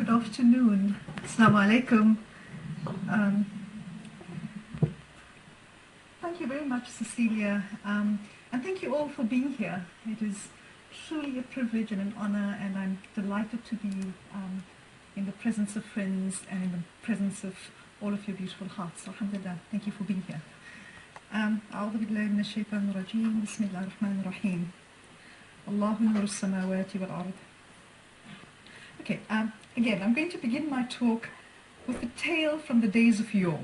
Good afternoon. Assalamu alaikum. Thank you very much, Cecilia, and thank you all for being here. It is truly a privilege and an honor, and I'm delighted to be in the presence of friends and in the presence of all of your beautiful hearts. Alhamdulillah, thank you for being here. أعوذ بالله من الشيطان الرجيم بسم الله الرحمن الرحيم الله نور السماوات والأرض. Okay, again, I'm going to begin my talk with a tale from the days of yore,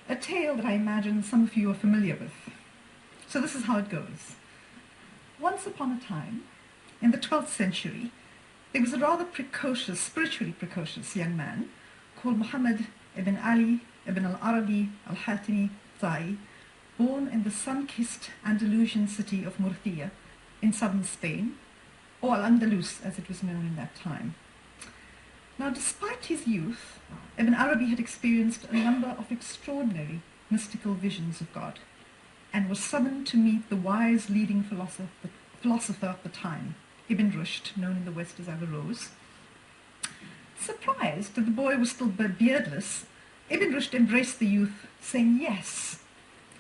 a tale that I imagine some of you are familiar with. So this is how it goes. Once upon a time, in the 12th century, there was a rather precocious, spiritually precocious young man called Muhammad ibn Ali ibn al-Arabi al-Hatimi Ta'i, born in the sun-kissed Andalusian city of Murcia in southern Spain, or Al-Andalus as it was known in that time. Now, despite his youth, Ibn Arabi had experienced a number of extraordinary mystical visions of God and was summoned to meet the wise leading philosopher of the time, Ibn Rushd, known in the West as Averroes. Surprised that the boy was still beardless, Ibn Rushd embraced the youth, saying yes.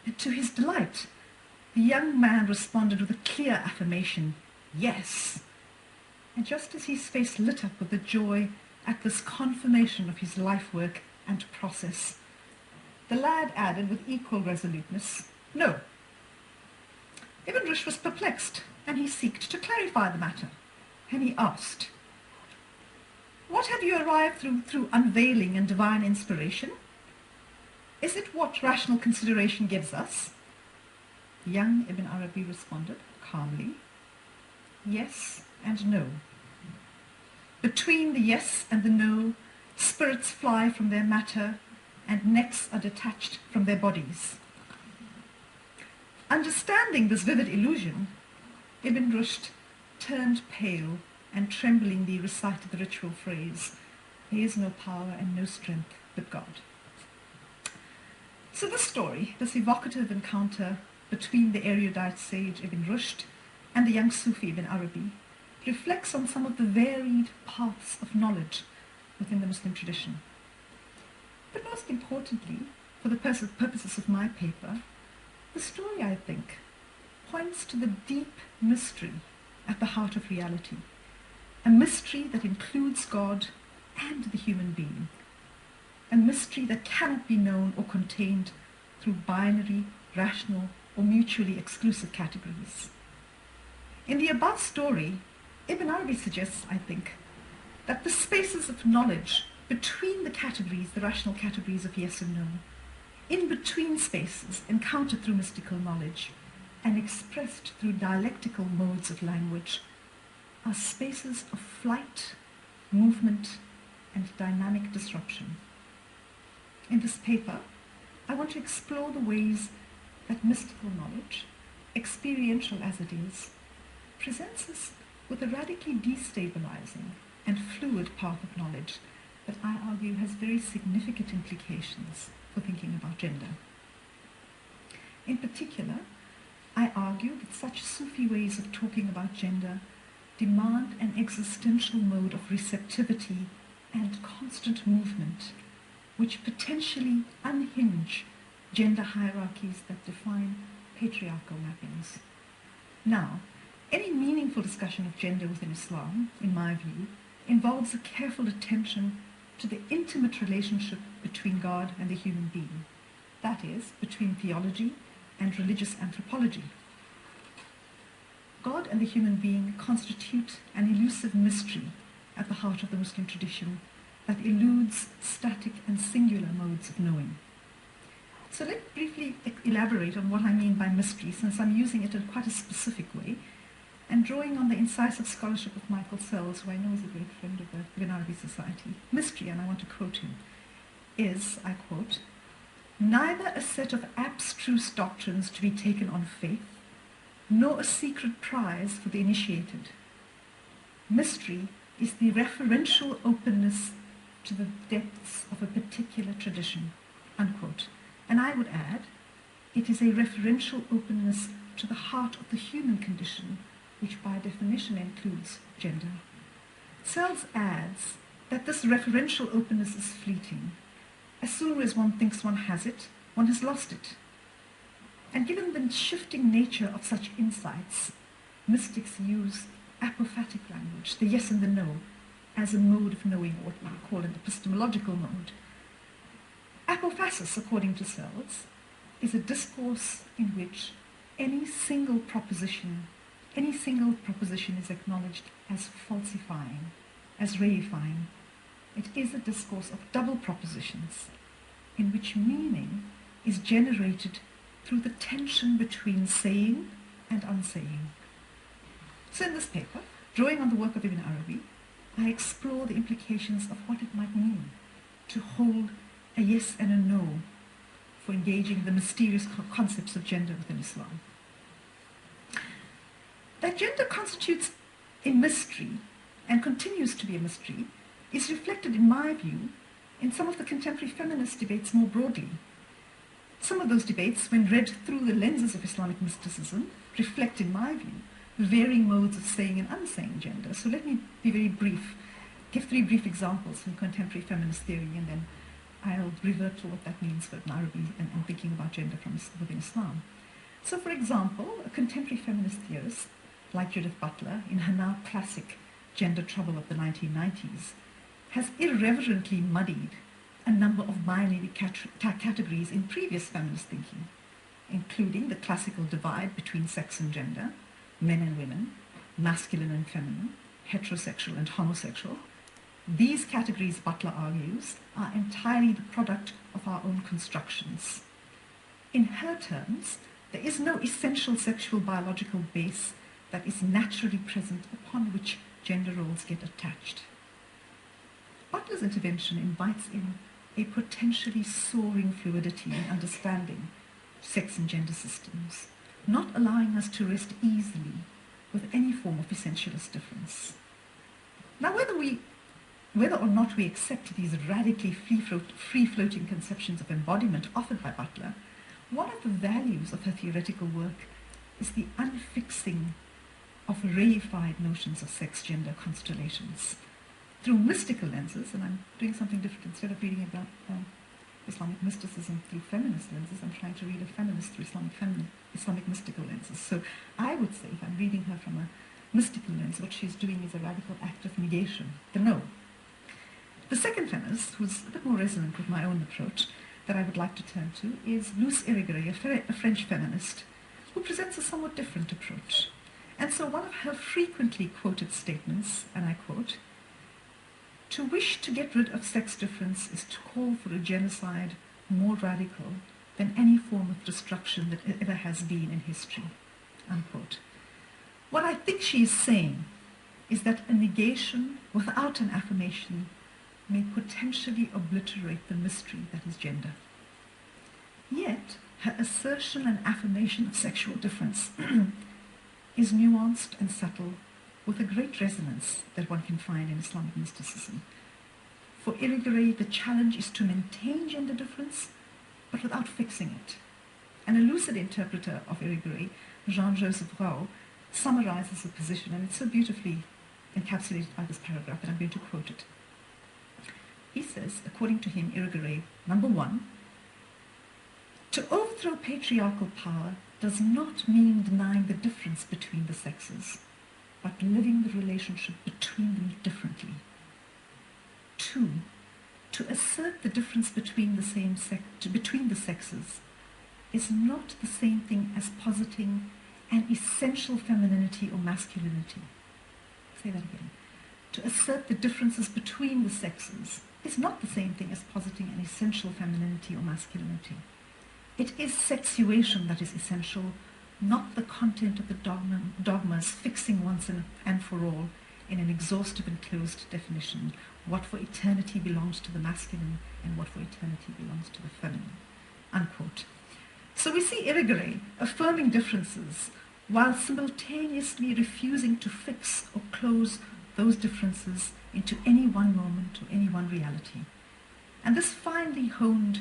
And to his delight, the young man responded with a clear affirmation, yes. And just as his face lit up with the joy at this confirmation of his life work and process, the lad added with equal resoluteness, no. Ibn Rushd was perplexed, and he sought to clarify the matter, and he asked, what have you arrived through unveiling and divine inspiration? Is it what rational consideration gives us? Young Ibn Arabi responded calmly, yes and no. Between the yes and the no, spirits fly from their matter and necks are detached from their bodies. Understanding this vivid illusion, Ibn Rushd turned pale and tremblingly recited the ritual phrase, there is no power and no strength but God. So this story, this evocative encounter between the erudite sage Ibn Rushd and the young Sufi Ibn Arabi, reflects on some of the varied paths of knowledge within the Muslim tradition. But most importantly, for the purposes of my paper, the story, I think, points to the deep mystery at the heart of reality, a mystery that includes God and the human being, a mystery that cannot be known or contained through binary, rational, or mutually exclusive categories. In the above story, Ibn Arabi suggests, I think, that the spaces of knowledge between the categories, the rational categories of yes and no, in between spaces encountered through mystical knowledge and expressed through dialectical modes of language, are spaces of flight, movement, and dynamic disruption. In this paper, I want to explore the ways that mystical knowledge, experiential as it is, presents us with a radically destabilizing and fluid path of knowledge that I argue has very significant implications for thinking about gender. In particular, I argue that such Sufi ways of talking about gender demand an existential mode of receptivity and constant movement, which potentially unhinge gender hierarchies that define patriarchal mappings. Now, any meaningful discussion of gender within Islam, in my view, involves a careful attention to the intimate relationship between God and the human being, that is, between theology and religious anthropology. God and the human being constitute an elusive mystery at the heart of the Muslim tradition that eludes static and singular modes of knowing. So let me briefly elaborate on what I mean by mystery, since I'm using it in quite a specific way, and drawing on the incisive scholarship of Michael Sells, who I know is a great friend of the Ibn Arabi Society. Mystery, and I want to quote him, is, I quote, neither a set of abstruse doctrines to be taken on faith, nor a secret prize for the initiated. Mystery is the referential openness to the depths of a particular tradition, unquote. And I would add, it is a referential openness to the heart of the human condition, which by definition includes gender. Sells adds that this referential openness is fleeting. As soon as one thinks one has it, one has lost it. And given the shifting nature of such insights, mystics use apophatic language, the yes and the no, as a mode of knowing, what we call an epistemological mode. Apophasis, according to Searles, is a discourse in which any single proposition is acknowledged as falsifying, as reifying. It is a discourse of double propositions, in which meaning is generated through the tension between saying and unsaying. So in this paper, drawing on the work of Ibn Arabi, I explore the implications of what it might mean to hold a yes and a no for engaging the mysterious concepts of gender within Islam. That gender constitutes a mystery and continues to be a mystery is reflected, in my view, in some of the contemporary feminist debates more broadly. Some of those debates, when read through the lenses of Islamic mysticism, reflect, in my view, varying modes of saying and unsaying gender. So let me be very brief, give 3 brief examples from contemporary feminist theory, and then I'll revert to what that means for Ibn Arabi and thinking about gender from within Islam. So, for example, a contemporary feminist theorist like Judith Butler, in her now classic Gender Trouble of the 1990s, has irreverently muddied a number of binary categories in previous feminist thinking, including the classical divide between sex and gender, men and women, masculine and feminine, heterosexual and homosexual. These categories, Butler argues, are entirely the product of our own constructions. In her terms, there is no essential sexual biological base that is naturally present upon which gender roles get attached. Butler's intervention invites in a potentially soaring fluidity in understanding sex and gender systems, not allowing us to rest easily with any form of essentialist difference. Now, whether or not we accept these radically free-floating conceptions of embodiment offered by Butler, one of the values of her theoretical work is the unfixing of reified notions of sex-gender constellations through mystical lenses. And I'm doing something different. Instead of reading about Islamic mysticism through feminist lenses, I'm trying to read a feminist through Islamic mystical lenses. So I would say, if I'm reading her from a mystical lens, what she's doing is a radical act of negation, the no. The second feminist, who's a bit more resonant with my own approach, that I would like to turn to, is Luce Irigaray, a French feminist, who presents a somewhat different approach. And so one of her frequently quoted statements, and I quote, "To wish to get rid of sex difference is to call for a genocide more radical than any form of destruction that ever has been in history," unquote. What I think she is saying is that a negation without an affirmation may potentially obliterate the mystery that is gender. Yet, her assertion and affirmation of sexual difference is nuanced and subtle, with a great resonance that one can find in Islamic mysticism. For Irigaray, the challenge is to maintain gender difference, but without fixing it. And a lucid interpreter of Irigaray, Jean-Joseph Rau, summarizes the position, and it's so beautifully encapsulated by this paragraph that I'm going to quote it. He says, according to him, Irigaray, number 1, to overthrow patriarchal power does not mean denying the difference between the sexes, but living the relationship between them differently. 2, to assert the difference between the sexes is not the same thing as positing an essential femininity or masculinity. Say that again. To assert the differences between the sexes is not the same thing as positing an essential femininity or masculinity. It is sexuation that is essential, not the content of the dogmas fixing once and for all in an exhaustive and closed definition what for eternity belongs to the masculine and what for eternity belongs to the feminine, unquote. So we see Irigaray affirming differences while simultaneously refusing to fix or close those differences into any one moment or any one reality. And this finely honed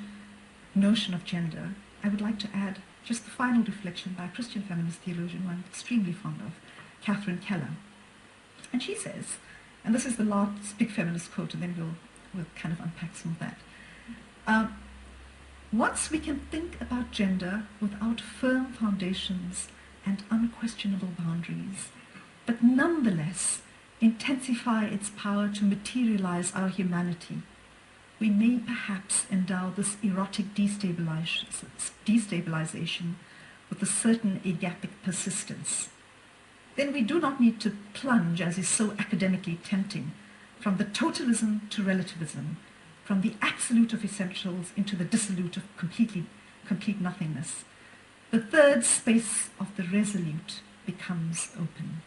notion of gender, I would like to add just the final reflection by a Christian feminist theologian who I'm extremely fond of, Catherine Keller. And she says And this is the last big feminist quote, and then we'll kind of unpack some of that. Once we can think about gender without firm foundations and unquestionable boundaries, but nonetheless intensify its power to materialize our humanity, we may perhaps endow this erotic destabilization with a certain agapic persistence. Then we do not need to plunge, as is so academically tempting, from the totalism to relativism, from the absolute of essentials into the dissolute of complete nothingness. The third space of the resolute becomes open.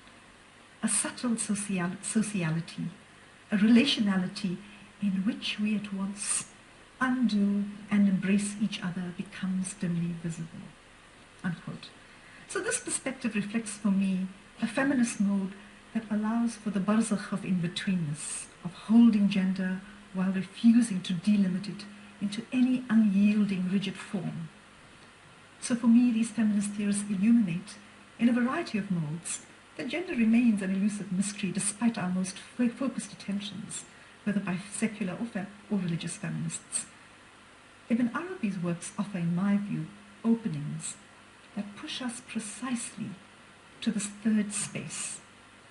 A subtle sociality, a relationality in which we at once undo and embrace each other becomes dimly visible. Unquote. So this perspective reflects for me a feminist mode that allows for the barzakh of in-betweenness, of holding gender while refusing to delimit it into any unyielding, rigid form. So for me, these feminist theorists illuminate, in a variety of modes, that gender remains an elusive mystery despite our most focused attentions, whether by secular or religious feminists. Ibn Arabi's works offer, in my view, openings that push us precisely to this third space,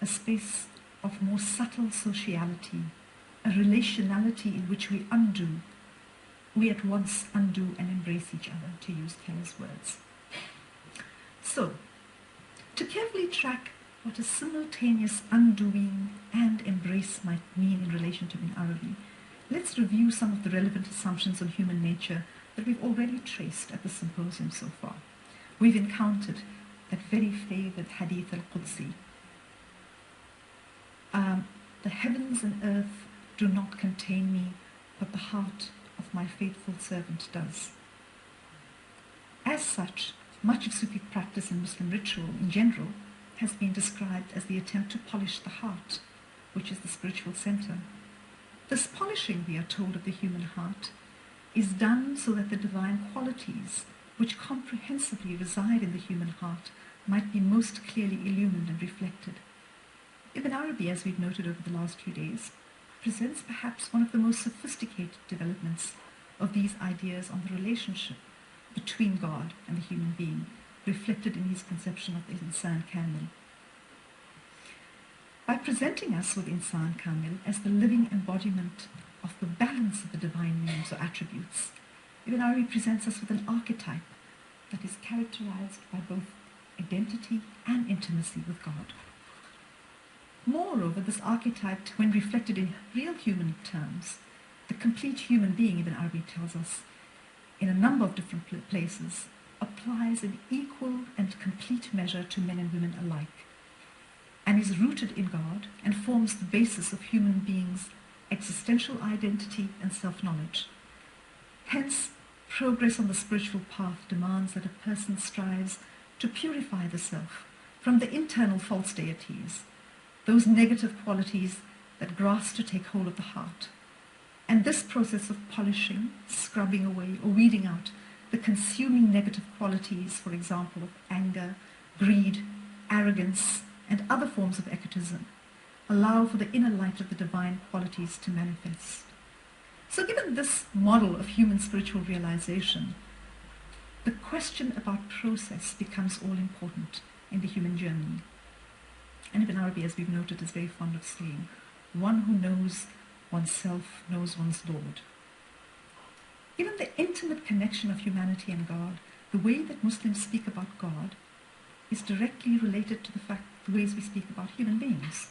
a space of more subtle sociality, a relationality in which we at once undo and embrace each other, to use Keller's words. So, to carefully track what a simultaneous undoing and embrace might mean in relation to Ibn Arabi, let's review some of the relevant assumptions on human nature that we've already traced at the symposium so far. We've encountered that very favored hadith al-Qudsi. The heavens and earth do not contain me, but the heart of my faithful servant does. As such, much of Sufi practice and Muslim ritual in general has been described as the attempt to polish the heart, which is the spiritual center. This polishing, we are told, of the human heart is done so that the divine qualities which comprehensively reside in the human heart might be most clearly illumined and reflected. Ibn Arabi, as we've noted over the last few days, presents perhaps one of the most sophisticated developments of these ideas on the relationship between God and the human being, reflected in his conception of the Insan Kamil. By presenting us with Insan Kamil as the living embodiment of the balance of the divine names or attributes, Ibn Arabi presents us with an archetype that is characterized by both identity and intimacy with God. Moreover, this archetype, when reflected in real human terms, the complete human being, Ibn Arabi tells us, in a number of different places, applies in equal and complete measure to men and women alike, and is rooted in God and forms the basis of human beings' existential identity and self-knowledge. Hence, progress on the spiritual path demands that a person strives to purify the self from the internal false deities, those negative qualities that grasp to take hold of the heart. And this process of polishing, scrubbing away, or weeding out the consuming negative qualities, for example, of anger, greed, arrogance, and other forms of egotism, allow for the inner light of the divine qualities to manifest. So given this model of human spiritual realization, the question about process becomes all important in the human journey. And Ibn Arabi, as we've noted, is very fond of saying, one who knows oneself knows one's Lord. Given the intimate connection of humanity and God, the way that Muslims speak about God is directly related to the ways we speak about human beings.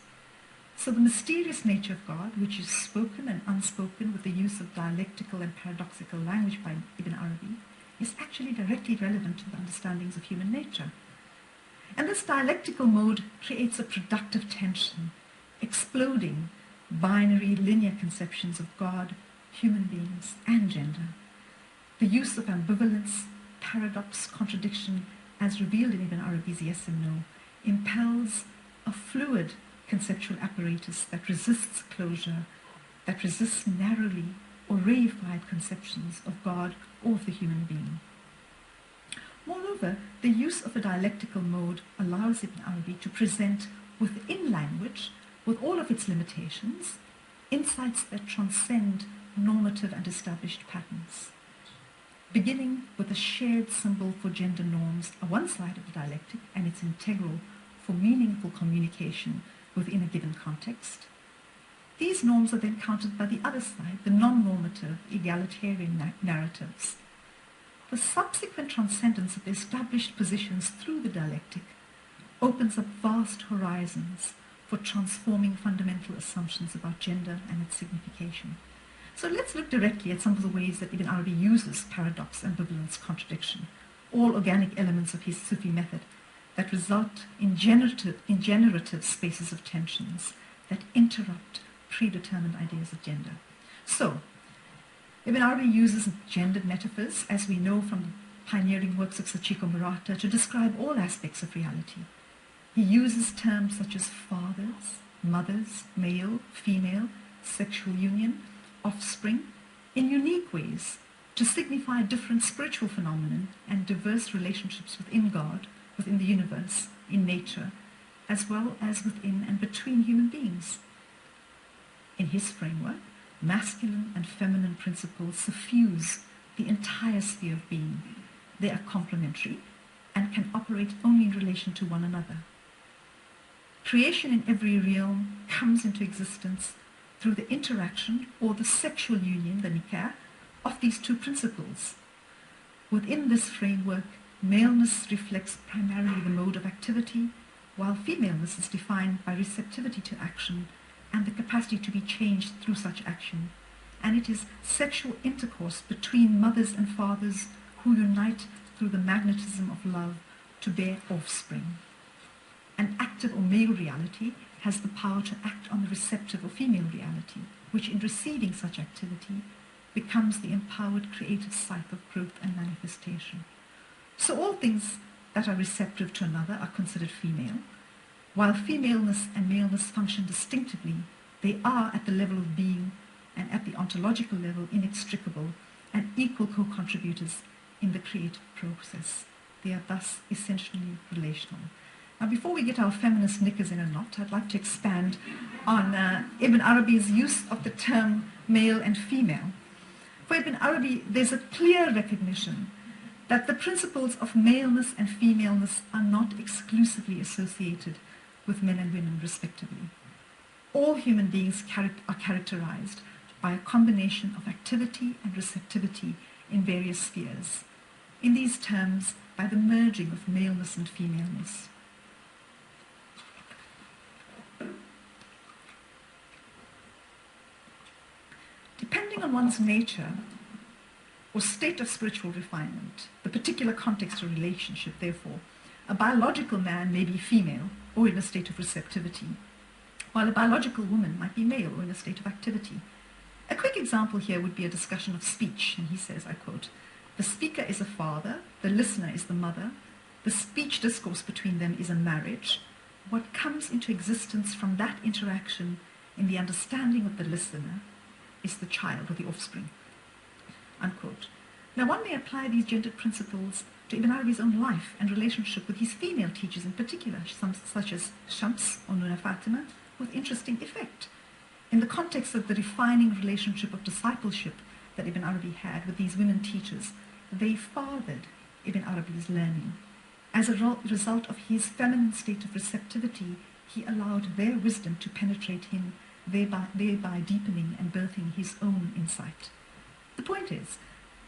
So the mysterious nature of God, which is spoken and unspoken with the use of dialectical and paradoxical language by Ibn Arabi, is actually directly relevant to the understandings of human nature. And this dialectical mode creates a productive tension, exploding binary linear conceptions of God, human beings, and gender. The use of ambivalence, paradox, contradiction, as revealed in Ibn Arabi's Yes and No, impels a fluid conceptual apparatus that resists closure, that resists narrowly or reified conceptions of God or of the human being. Moreover, the use of a dialectical mode allows Ibn Arabi to present within language with all of its limitations, insights that transcend normative and established patterns, beginning with a shared symbol for gender norms on one side of the dialectic, and it's integral for meaningful communication within a given context. These norms are then countered by the other side, the non-normative, egalitarian narratives. The subsequent transcendence of the established positions through the dialectic opens up vast horizons for transforming fundamental assumptions about gender and its signification. So let's look directly at some of the ways that Ibn Arabi uses paradox, ambivalence, contradiction, all organic elements of his Sufi method that result in generative spaces of tensions that interrupt predetermined ideas of gender. So, Ibn Arabi uses gendered metaphors, as we know from the pioneering works of Sachiko Murata, to describe all aspects of reality. He uses terms such as fathers, mothers, male, female, sexual union, offspring, in unique ways to signify different spiritual phenomena and diverse relationships within God, within the universe, in nature, as well as within and between human beings. In his framework, masculine and feminine principles suffuse the entire sphere of being. They are complementary and can operate only in relation to one another. Creation in every realm comes into existence through the interaction or the sexual union, the nikah, of these two principles. Within this framework, maleness reflects primarily the mode of activity, while femaleness is defined by receptivity to action and the capacity to be changed through such action. And it is sexual intercourse between mothers and fathers who unite through the magnetism of love to bear offspring. An active or male reality has the power to act on the receptive or female reality, which in receiving such activity becomes the empowered creative site of growth and manifestation. So all things that are receptive to another are considered female. While femaleness and maleness function distinctively, they are at the level of being and at the ontological level inextricable and equal co-contributors in the creative process. They are thus essentially relational. Now, before we get our feminist knickers in a knot, I'd like to expand on Ibn Arabi's use of the term male and female. For Ibn Arabi, there's a clear recognition that the principles of maleness and femaleness are not exclusively associated with men and women, respectively. All human beings are characterized by a combination of activity and receptivity in various spheres. In these terms, by the merging of maleness and femaleness. Depending on one's nature or state of spiritual refinement, the particular context or relationship, therefore, a biological man may be female or in a state of receptivity, while a biological woman might be male or in a state of activity. A quick example here would be a discussion of speech, and he says, I quote, "The speaker is a father, the listener is the mother, the speech discourse between them is a marriage. What comes into existence from that interaction in the understanding of the listener is the child or the offspring." Unquote. Now one may apply these gendered principles to Ibn Arabi's own life and relationship with his female teachers in particular, such as Shams or Nuna Fatima, with interesting effect. In the context of the refining relationship of discipleship that Ibn Arabi had with these women teachers, they fathered Ibn Arabi's learning. As a result of his feminine state of receptivity, he allowed their wisdom to penetrate him, thereby deepening and birthing his own insight. The point is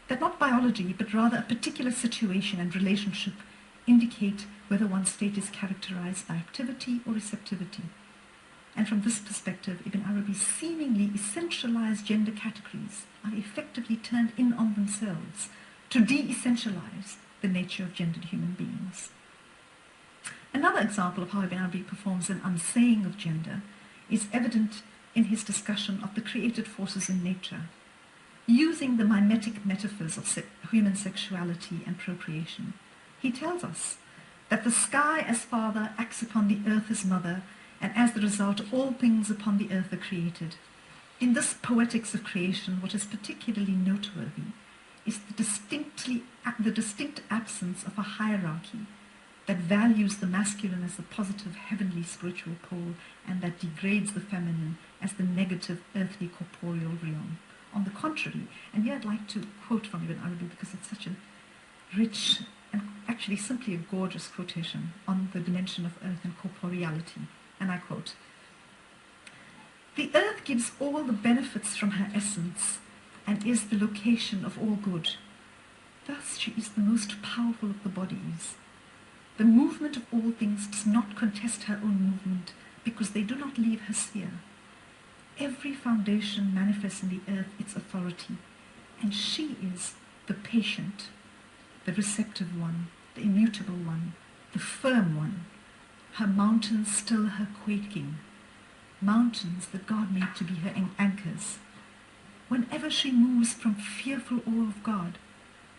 that not biology, but rather a particular situation and relationship indicate whether one's state is characterized by activity or receptivity. And from this perspective, Ibn Arabi's seemingly essentialized gender categories are effectively turned in on themselves to de-essentialize the nature of gendered human beings. Another example of how Ibn Arabi performs an unsaying of gender is evident in his discussion of the created forces in nature, using the mimetic metaphors of human sexuality and procreation. He tells us that the sky as father acts upon the earth as mother, and as the result all things upon the earth are created. In this poetics of creation, what is particularly noteworthy is the distinct absence of a hierarchy that values the masculine as the positive heavenly spiritual pole and that degrades the feminine as the negative earthly corporeal realm. On the contrary, and here I'd like to quote from Ibn Arabi because it's such a rich and actually simply a gorgeous quotation on the dimension of earth and corporeality. And I quote, "The earth gives all the benefits from her essence and is the location of all good. Thus she is the most powerful of the bodies. The movement of all things does not contest her own movement because they do not leave her sphere. Every foundation manifests in the earth its authority, and she is the patient, the receptive one, the immutable one, the firm one. Her mountains still her quaking, mountains that God made to be her anchors. Whenever she moves from fearful awe of God,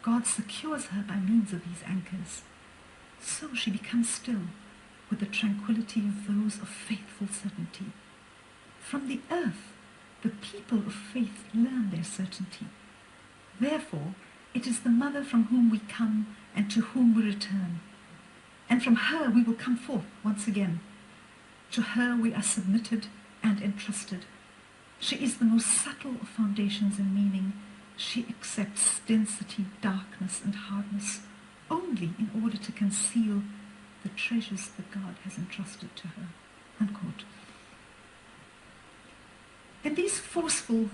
God secures her by means of these anchors. So she becomes still with the tranquility of those of faithful certainty. From the earth, the people of faith learn their certainty. Therefore, it is the mother from whom we come and to whom we return. And from her we will come forth once again. To her we are submitted and entrusted. She is the most subtle of foundations in meaning. She accepts density, darkness, and hardness only in order to conceal the treasures that God has entrusted to her." Unquote. In these forceful,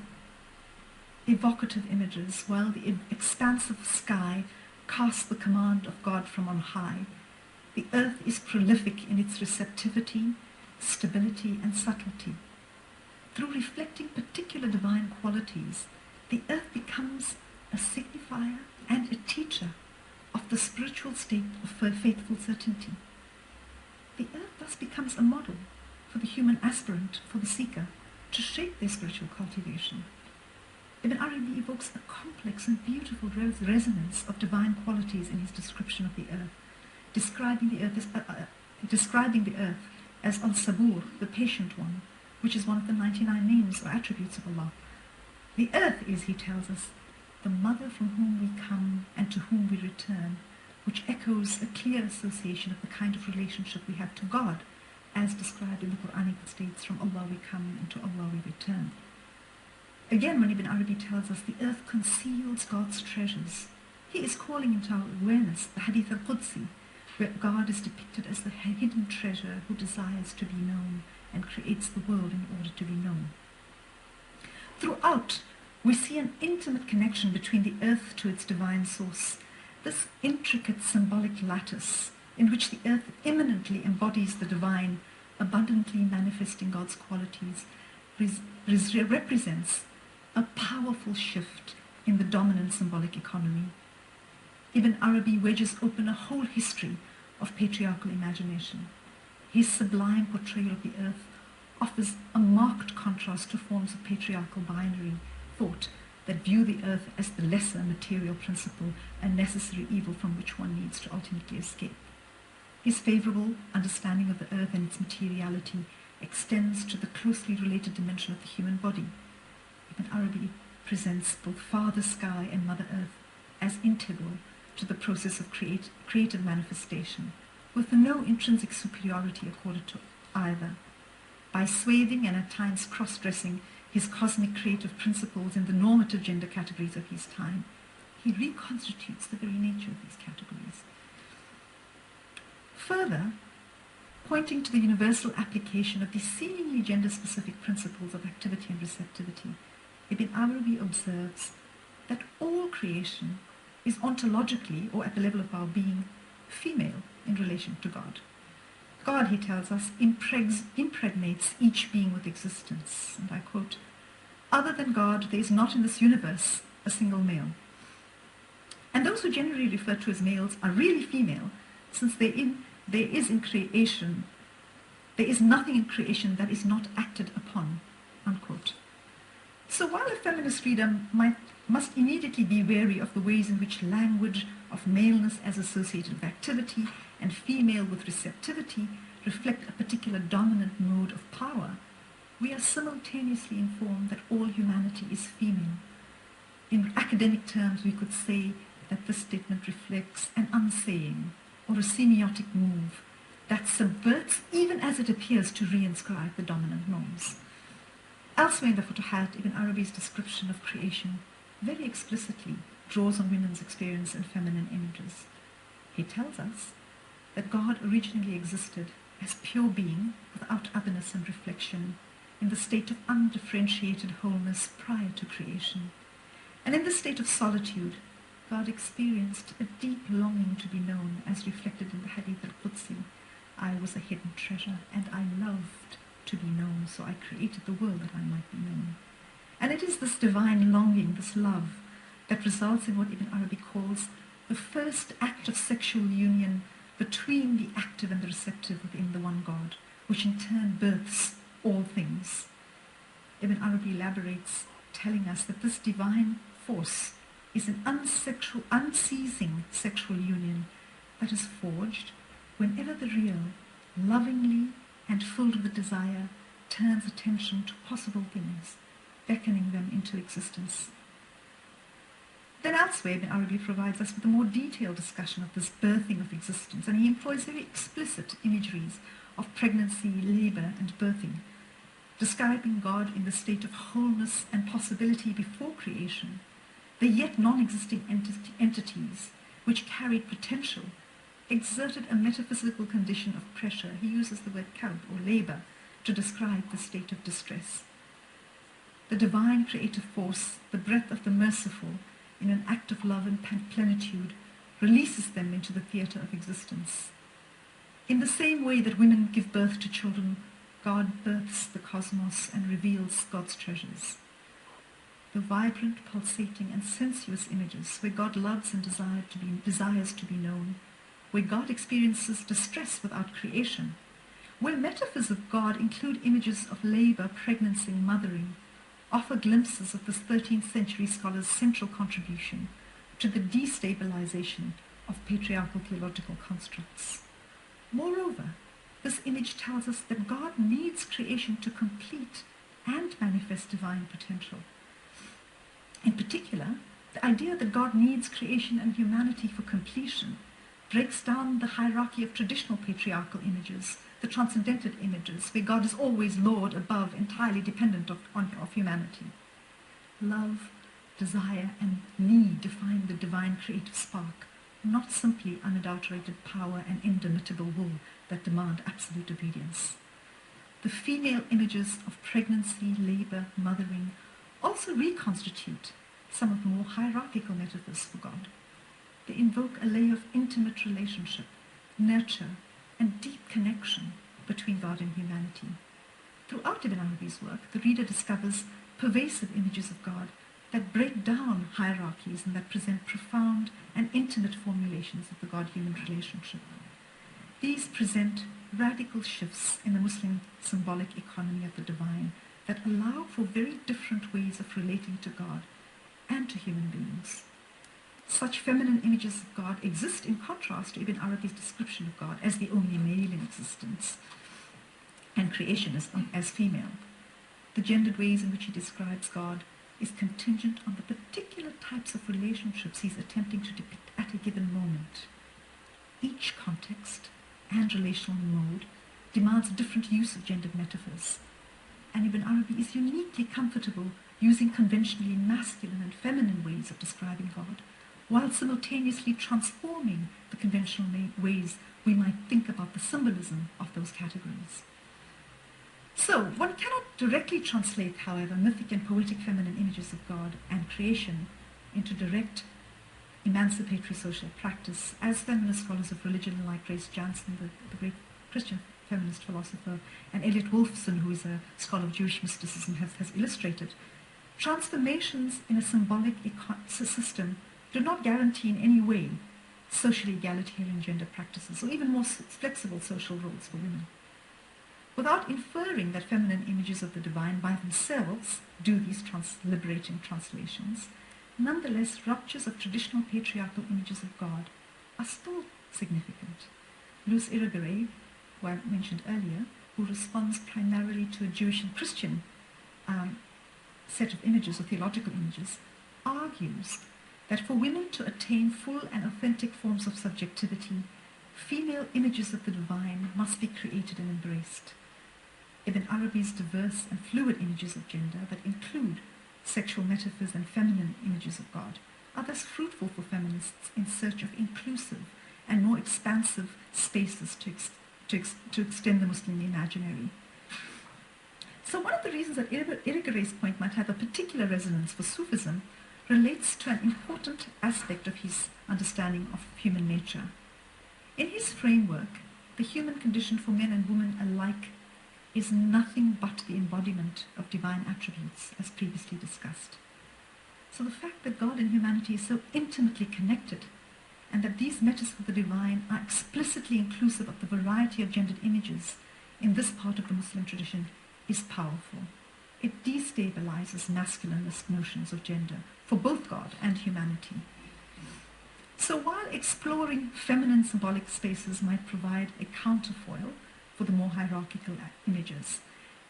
evocative images, while the expansive sky casts the command of God from on high, the earth is prolific in its receptivity, stability, and subtlety. Through reflecting particular divine qualities, the earth becomes a signifier and a teacher of the spiritual state of faithful certainty. The earth thus becomes a model for the human aspirant, for the seeker, to shape their spiritual cultivation. Ibn Arabi evokes a complex and beautiful resonance of divine qualities in his description of the earth, describing the earth as Al-Sabur, the patient one, which is one of the 99 names or attributes of Allah. The earth is, he tells us, the mother from whom we come and to whom we return, which echoes a clear association of the kind of relationship we have to God, as described in the Quranic states, from Allah we come and to Allah we return. Again, when Ibn Arabi tells us the earth conceals God's treasures, he is calling into our awareness the Hadith al-Qudsi, where God is depicted as the hidden treasure who desires to be known and creates the world in order to be known. Throughout, we see an intimate connection between the earth to its divine source, this intricate symbolic lattice in which the earth immanently embodies the divine, abundantly manifesting God's qualities, represents a powerful shift in the dominant symbolic economy. Ibn Arabi wedges open a whole history of patriarchal imagination. His sublime portrayal of the earth offers a marked contrast to forms of patriarchal binary thought that view the earth as the lesser material principle and necessary evil from which one needs to ultimately escape. His favorable understanding of the earth and its materiality extends to the closely related dimension of the human body. Ibn Arabi presents both Father Sky and Mother Earth as integral to the process of creative manifestation, with no intrinsic superiority accorded to either. By swathing and at times cross-dressing his cosmic creative principles in the normative gender categories of his time, he reconstitutes the very nature of these categories. Further, pointing to the universal application of these seemingly gender-specific principles of activity and receptivity, Ibn Arabi observes that all creation is ontologically, or at the level of our being, female in relation to God. God, he tells us, impregnates each being with existence. And I quote, "Other than God, there is not in this universe a single male." And those who generally refer to as males are really female, since there is nothing in creation that is not acted upon, unquote. So while a feminist reader must immediately be wary of the ways in which language of maleness as associated with activity and female with receptivity reflect a particular dominant mode of power, we are simultaneously informed that all humanity is female. In academic terms, we could say that this statement reflects an unsaying, or a semiotic move that subverts even as it appears to reinscribe the dominant norms. Elsewhere in the Futuhat, Ibn Arabi's description of creation very explicitly draws on women's experience in feminine images. He tells us that God originally existed as pure being without otherness and reflection in the state of undifferentiated wholeness prior to creation. And in the state of solitude, God experienced a deep longing to be known, as reflected in the Hadith al-Qudsi. I was a hidden treasure, and I loved to be known, so I created the world that I might be known. And it is this divine longing, this love, that results in what Ibn Arabi calls the first act of sexual union between the active and the receptive within the one God, which in turn births all things. Ibn Arabi elaborates, telling us that this divine force is an unceasing sexual union that is forged whenever the real, lovingly and filled with desire, turns attention to possible things, beckoning them into existence. Then elsewhere, Ibn Arabi provides us with a more detailed discussion of this birthing of existence, and he employs very explicit imageries of pregnancy, labor, and birthing, describing God in the state of wholeness and possibility before creation, the yet non-existing entities which carried potential, exerted a metaphysical condition of pressure. He uses the word kab, or labor, to describe the state of distress. The divine creative force, the breath of the merciful, in an act of love and plenitude, releases them into the theatre of existence. In the same way that women give birth to children, God births the cosmos and reveals God's treasures. The vibrant, pulsating, and sensuous images where God loves and desires to be known, where God experiences distress without creation, where metaphors of God include images of labor, pregnancy, mothering, offer glimpses of this 13th century scholar's central contribution to the destabilization of patriarchal theological constructs. Moreover, this image tells us that God needs creation to complete and manifest divine potential. In particular, the idea that God needs creation and humanity for completion breaks down the hierarchy of traditional patriarchal images, the transcendental images, where God is always Lord above, entirely dependent of humanity. Love, desire, and need define the divine creative spark, not simply unadulterated power and indomitable will that demand absolute obedience. The female images of pregnancy, labor, mothering also reconstitute some of the more hierarchical metaphors for God. They invoke a layer of intimate relationship, nurture, and deep connection between God and humanity. Throughout Ibn Arabi's work, the reader discovers pervasive images of God that break down hierarchies and that present profound and intimate formulations of the God-human relationship. These present radical shifts in the Muslim symbolic economy of the divine that allow for very different ways of relating to God and to human beings. Such feminine images of God exist in contrast to Ibn Arabi's description of God as the only male in existence and creation as female. The gendered ways in which he describes God is contingent on the particular types of relationships he's attempting to depict at a given moment. Each context and relational mode demands a different use of gendered metaphors, and Ibn Arabi is uniquely comfortable using conventionally masculine and feminine ways of describing God, while simultaneously transforming the conventional ways we might think about the symbolism of those categories. So, one cannot directly translate, however, mythic and poetic feminine images of God and creation into direct emancipatory social practice, as feminist scholars of religion like Grace Jansen, the great Christian feminist philosopher, and Elliot Wolfson, who is a scholar of Jewish mysticism, has illustrated. Transformations in a symbolic system do not guarantee in any way socially egalitarian gender practices or even more flexible social roles for women. Without inferring that feminine images of the divine by themselves do these liberating translations, nonetheless ruptures of traditional patriarchal images of God are still significant. Luce Irigaray, who I mentioned earlier, who responds primarily to a Jewish and Christian set of images or theological images, argues that for women to attain full and authentic forms of subjectivity, female images of the divine must be created and embraced. Ibn Arabi's diverse and fluid images of gender that include sexual metaphors and feminine images of God are thus fruitful for feminists in search of inclusive and more expansive spaces to extend the Muslim imaginary. So one of the reasons that Irigaray's point might have a particular resonance for Sufism relates to an important aspect of his understanding of human nature. In his framework, the human condition for men and women alike is nothing but the embodiment of divine attributes, as previously discussed. So the fact that God and humanity is so intimately connected, and that these metas of the divine are explicitly inclusive of the variety of gendered images in this part of the Muslim tradition, is powerful. It destabilizes masculinist notions of gender for both God and humanity. So while exploring feminine symbolic spaces might provide a counterfoil for the more hierarchical images,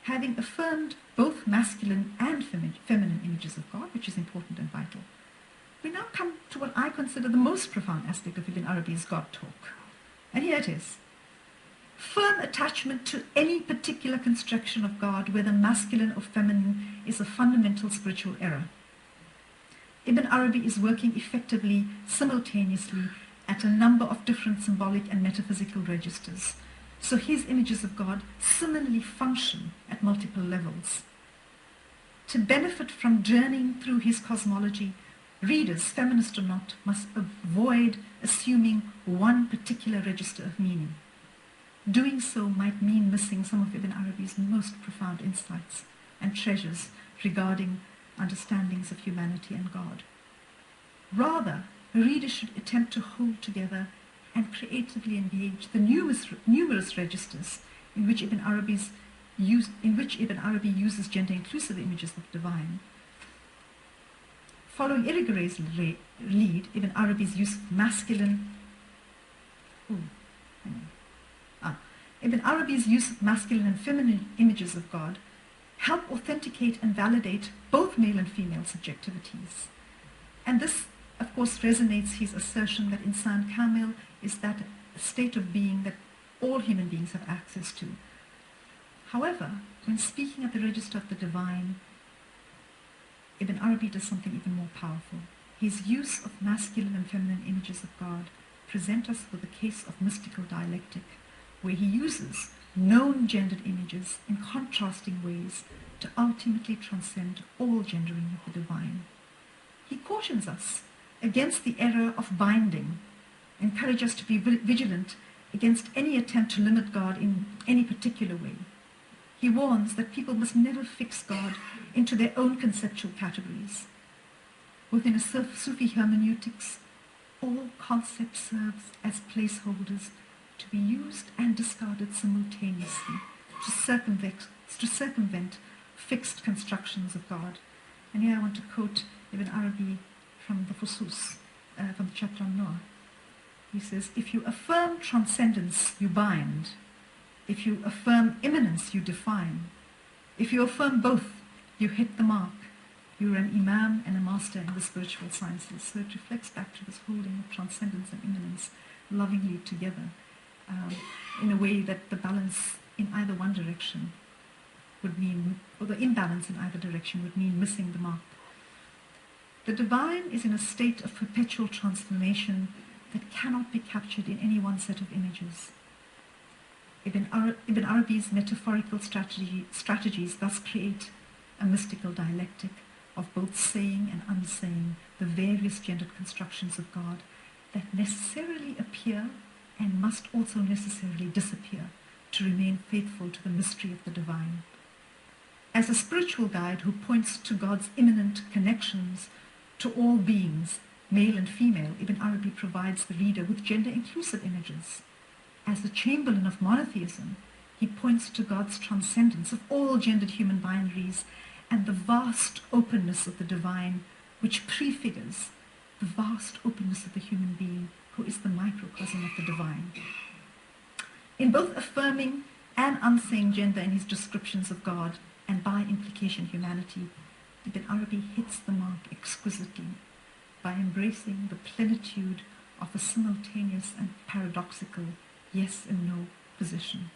having affirmed both masculine and feminine images of God, which is important and vital, we now come to what I consider the most profound aspect of Ibn Arabi's God talk. And here it is. Firm attachment to any particular construction of God, whether masculine or feminine, is a fundamental spiritual error. Ibn Arabi is working effectively, simultaneously, at a number of different symbolic and metaphysical registers. So his images of God similarly function at multiple levels. To benefit from journeying through his cosmology, readers, feminist or not, must avoid assuming one particular register of meaning. Doing so might mean missing some of Ibn Arabi's most profound insights and treasures regarding understandings of humanity and God. Rather, readers should attempt to hold together and creatively engage the numerous registers in which Ibn Arabi uses gender-inclusive images of the divine. Following Irigaray's lead, Ibn Arabi's use of masculine and feminine images of God help authenticate and validate both male and female subjectivities. And this, of course, resonates his assertion that Insan Kamil is that state of being that all human beings have access to. However, when speaking at the register of the divine, Ibn Arabi does something even more powerful. His use of masculine and feminine images of God present us with a case of mystical dialectic, where he uses known gendered images in contrasting ways to ultimately transcend all gendering of the divine. He cautions us against the error of binding, encourage us to be vigilant against any attempt to limit God in any particular way. He warns that people must never fix God into their own conceptual categories. Within a Sufi hermeneutics, all concepts serve as placeholders to be used and discarded simultaneously to circumvent fixed constructions of God. And here I want to quote Ibn Arabi from the Fusus, from the chapter on Noah. He says, if you affirm transcendence, you bind. If you affirm immanence, you define. If you affirm both, you hit the mark. You're an imam and a master in the spiritual sciences. So it reflects back to this holding of transcendence and immanence lovingly together, in a way that the balance in either one direction would mean, or the imbalance in either direction would mean missing the mark. The divine is in a state of perpetual transformation that cannot be captured in any one set of images. Ibn Arabi's metaphorical strategies thus create a mystical dialectic of both saying and unsaying the various gendered constructions of God that necessarily appear and must also necessarily disappear to remain faithful to the mystery of the divine. As a spiritual guide who points to God's immanent connections to all beings, male and female, Ibn Arabi provides the reader with gender-inclusive images. As the chamberlain of monotheism, he points to God's transcendence of all gendered human binaries and the vast openness of the divine, which prefigures the vast openness of the human being, who is the microcosm of the divine. In both affirming and unsaying gender in his descriptions of God, and by implication humanity, Ibn Arabi hits the mark exquisitely by embracing the plenitude of a simultaneous and paradoxical yes and no position.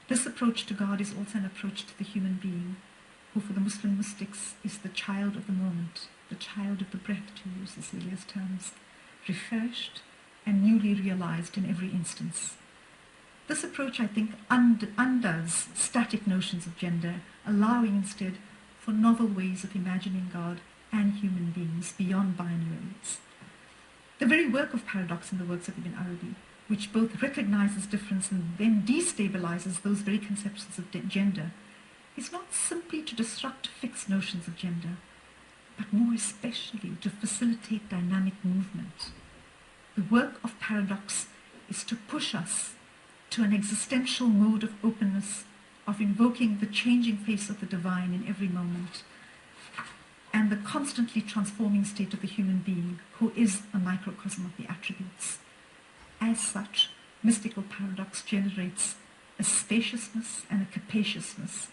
This approach to God is also an approach to the human being, who for the Muslim mystics is the child of the moment, the child of the breath, to use Cecilia's terms, refreshed and newly realized in every instance. This approach, I think, undoes static notions of gender, allowing instead for novel ways of imagining God and human beings beyond binaries. The very work of paradox in the works of Ibn Arabi, which both recognizes difference and then destabilizes those very conceptions of gender, is not simply to disrupt fixed notions of gender, but more especially to facilitate dynamic movement. The work of paradox is to push us to an existential mode of openness, of invoking the changing face of the divine in every moment, and the constantly transforming state of the human being, who is a microcosm of the attributes. As such, mystical paradox generates a spaciousness and a capaciousness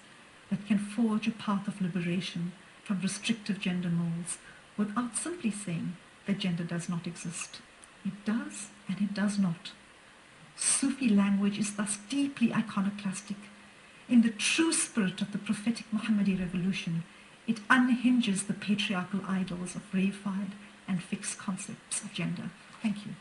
that can forge a path of liberation from restrictive gender molds without simply saying that gender does not exist. It does and it does not. Sufi language is thus deeply iconoclastic. In the true spirit of the prophetic Muhammadi revolution, it unhinges the patriarchal idols of reified and fixed concepts of gender. Thank you.